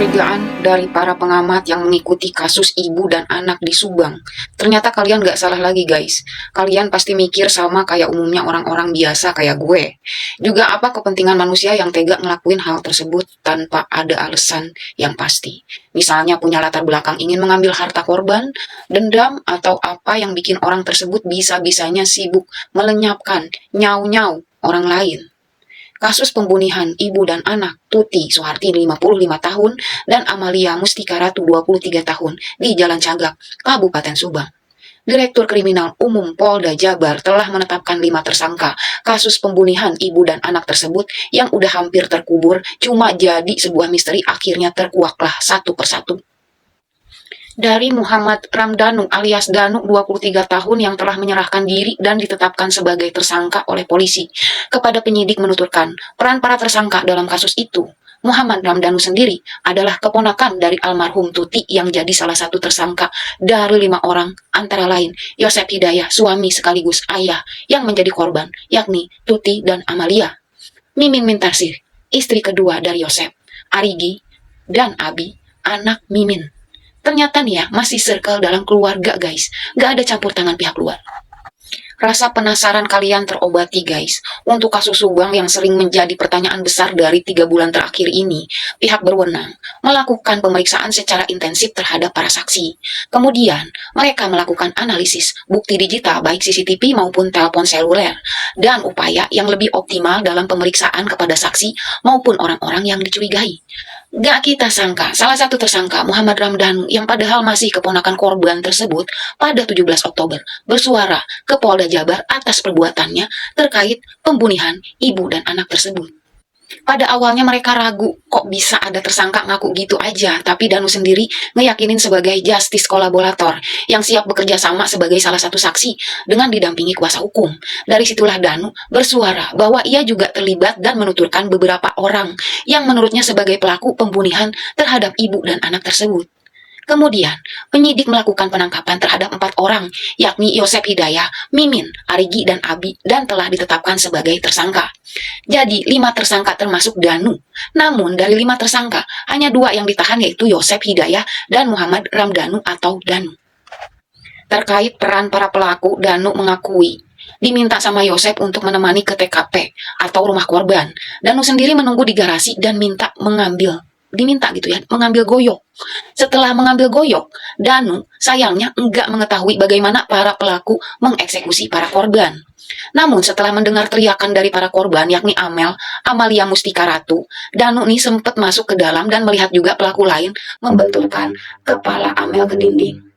kecurigaan dari para pengamat yang mengikuti kasus ibu dan anak di Subang. Ternyata kalian gak salah lagi guys. Kalian pasti mikir sama kayak umumnya orang-orang biasa kayak gue. Juga apa kepentingan manusia yang tega ngelakuin hal tersebut tanpa ada alasan yang pasti. Misalnya punya latar belakang ingin mengambil harta korban, dendam, atau apa yang bikin orang tersebut bisa-bisanya sibuk melenyapkan nyau-nyau orang lain. Kasus pembunuhan ibu dan anak Tuti Suharti 55 tahun dan Amalia Mustika Ratu 23 tahun di Jalan Cagak, Kabupaten Subang. Direktur Kriminal Umum Polda Jabar telah menetapkan 5 tersangka kasus pembunuhan ibu dan anak tersebut yang udah hampir terkubur, cuma jadi sebuah misteri akhirnya terkuaklah satu persatu. Dari Muhammad Ramdanu alias Danu 23 tahun yang telah menyerahkan diri dan ditetapkan sebagai tersangka oleh polisi. Kepada penyidik menuturkan, peran para tersangka dalam kasus itu, Muhammad Ramdanu sendiri adalah keponakan dari almarhum Tuti yang jadi salah satu tersangka dari 5 orang, antara lain Yosep Hidayah, suami sekaligus ayah yang menjadi korban, yakni Tuti dan Amalia. Mimin Mintarsih, istri kedua dari Yosep, Arigi, dan Abi, anak Mimin. Ternyata nih ya, masih circle dalam keluarga guys. Gak ada campur tangan pihak luar. Rasa penasaran kalian terobati guys. Untuk kasus Subang yang sering menjadi pertanyaan besar dari 3 bulan terakhir ini, pihak berwenang melakukan pemeriksaan secara intensif terhadap para saksi. Kemudian, mereka melakukan analisis bukti digital baik CCTV maupun telepon seluler, dan upaya yang lebih optimal dalam pemeriksaan kepada saksi maupun orang-orang yang dicurigai. Gak kita sangka, salah satu tersangka Muhammad Ramdanu yang padahal masih keponakan korban tersebut pada 17 Oktober bersuara ke Polda Jabar atas perbuatannya terkait pembunuhan ibu dan anak tersebut. Pada awalnya mereka ragu, kok bisa ada tersangka ngaku gitu aja, tapi Danu sendiri ngeyakinin sebagai justice kolaborator yang siap bekerja sama sebagai salah satu saksi dengan didampingi kuasa hukum. Dari situlah Danu bersuara bahwa ia juga terlibat dan menuturkan beberapa orang yang menurutnya sebagai pelaku pembunuhan terhadap ibu dan anak tersebut. Kemudian, penyidik melakukan penangkapan terhadap 4 orang, yakni Yosep Hidayah, Mimin, Arigi, dan Abi, dan telah ditetapkan sebagai tersangka. Jadi, 5 tersangka termasuk Danu. Namun, dari 5 tersangka, hanya 2 yang ditahan yaitu Yosep Hidayah dan Muhammad Ramdanu atau Danu. Terkait peran para pelaku, Danu mengakui diminta sama Yosep untuk menemani ke TKP atau rumah korban. Danu sendiri menunggu di garasi dan diminta mengambil goyok. Setelah mengambil goyok, Danu sayangnya enggak mengetahui bagaimana para pelaku mengeksekusi para korban. Namun setelah mendengar teriakan dari para korban yakni Amalia Mustika Ratu, Danu nih sempat masuk ke dalam dan melihat juga pelaku lain membenturkan kepala Amel ke dinding.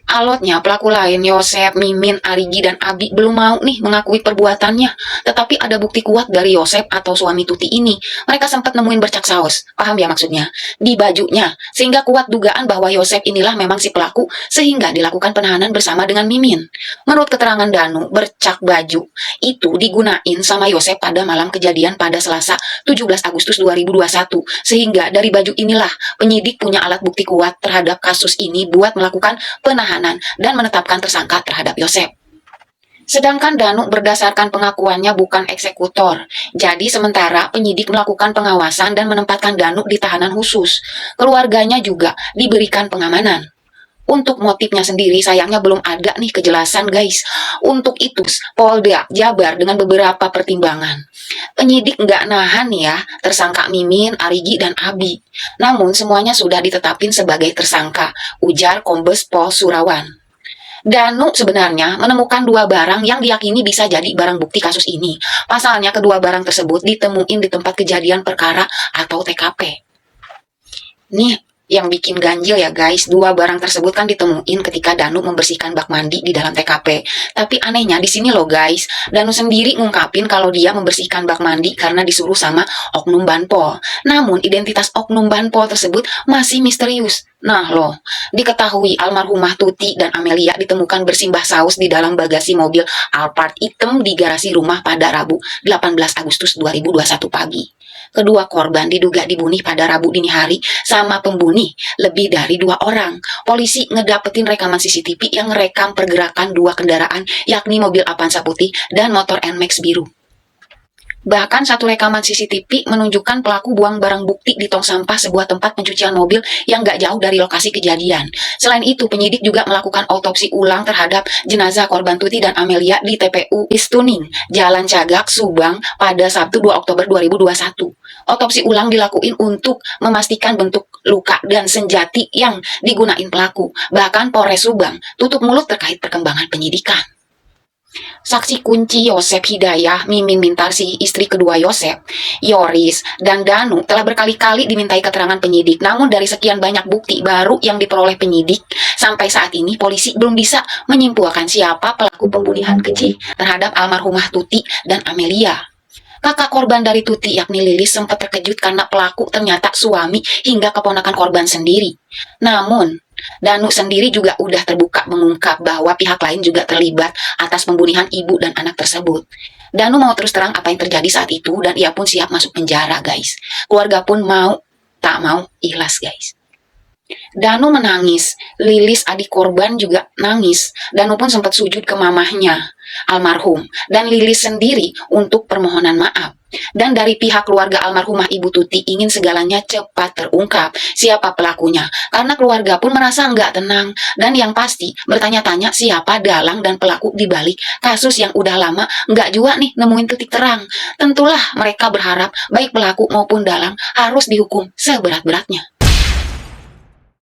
Alotnya, pelaku lain Yosep, Mimin, Arigi, dan Abi belum mau nih mengakui perbuatannya. Tetapi ada bukti kuat dari Yosep atau suami Tuti ini. Mereka sempat nemuin bercak saus, paham ya maksudnya, di bajunya. Sehingga kuat dugaan bahwa Yosep inilah memang si pelaku, sehingga dilakukan penahanan bersama dengan Mimin. Menurut keterangan Danu, bercak baju itu digunain sama Yosep pada malam kejadian pada Selasa 17 Agustus 2021. Sehingga dari baju inilah penyidik punya alat bukti kuat terhadap kasus ini buat melakukan penahanan dan menetapkan tersangka terhadap Yosep. Sedangkan Danu berdasarkan pengakuannya bukan eksekutor. Jadi sementara penyidik melakukan pengawasan dan menempatkan Danu di tahanan khusus. Keluarganya juga diberikan pengamanan. Untuk motifnya sendiri sayangnya belum ada nih kejelasan guys. Untuk itu Polda Jabar dengan beberapa pertimbangan, penyidik nggak nahan ya tersangka Mimin, Arigi, dan Abi. Namun semuanya sudah ditetapin sebagai tersangka, ujar Kombes Pol Surawan. Danu sebenarnya menemukan 2 barang yang diyakini bisa jadi barang bukti kasus ini. Pasalnya kedua barang tersebut ditemuin di tempat kejadian perkara atau TKP. Nih yang bikin ganjil ya guys, 2 barang tersebut kan ditemuin ketika Danu membersihkan bak mandi di dalam TKP. Tapi anehnya di sini loh guys, Danu sendiri ngungkapin kalau dia membersihkan bak mandi karena disuruh sama oknum Banpol. Namun identitas oknum Banpol tersebut masih misterius. Nah loh, diketahui almarhumah Tuti dan Amelia ditemukan bersimbah saus di dalam bagasi mobil Alphard hitam di garasi rumah pada Rabu 18 Agustus 2021 pagi. Kedua korban diduga dibunuh pada Rabu dini hari sama pembunuh lebih dari 2 orang. Polisi ngedapetin rekaman CCTV yang merekam pergerakan 2 kendaraan yakni mobil Avanza putih dan motor NMAX biru. Bahkan satu rekaman CCTV menunjukkan pelaku buang barang bukti di tong sampah sebuah tempat pencucian mobil yang gak jauh dari lokasi kejadian. Selain itu, penyidik juga melakukan autopsi ulang terhadap jenazah korban Tuti dan Amelia di TPU Istuning, Jalan Cagak, Subang pada Sabtu 2 Oktober 2021. Otopsi ulang dilakuin untuk memastikan bentuk luka dan senjati yang digunain pelaku. Bahkan Polres Subang tutup mulut terkait perkembangan penyidikan. Saksi kunci Yosep Hidayah, Mimin Mintarsi, istri kedua Yosep, Yoris, dan Danu telah berkali-kali dimintai keterangan penyidik. Namun dari sekian banyak bukti baru yang diperoleh penyidik, sampai saat ini polisi belum bisa menyimpulkan siapa pelaku pembunuhan keji terhadap almarhumah Tuti dan Amelia. Kakak korban dari Tuti yakni Lilis sempat terkejut karena pelaku ternyata suami hingga keponakan korban sendiri. Namun, Danu sendiri juga udah terbuka mengungkap bahwa pihak lain juga terlibat atas pembunuhan ibu dan anak tersebut. Danu mau terus terang apa yang terjadi saat itu dan ia pun siap masuk penjara, guys. Keluarga pun tak mau ikhlas, guys. Danu menangis, Lilis adik korban juga nangis. Danu pun sempat sujud ke mamahnya, almarhum, dan Lilis sendiri untuk permohonan maaf. Dan dari pihak keluarga almarhumah Ibu Tuti ingin segalanya cepat terungkap siapa pelakunya. Karena keluarga pun merasa nggak tenang. Dan yang pasti bertanya-tanya siapa dalang dan pelaku di balik kasus yang udah lama nggak juga nih nemuin titik terang. Tentulah mereka berharap baik pelaku maupun dalang harus dihukum seberat-beratnya.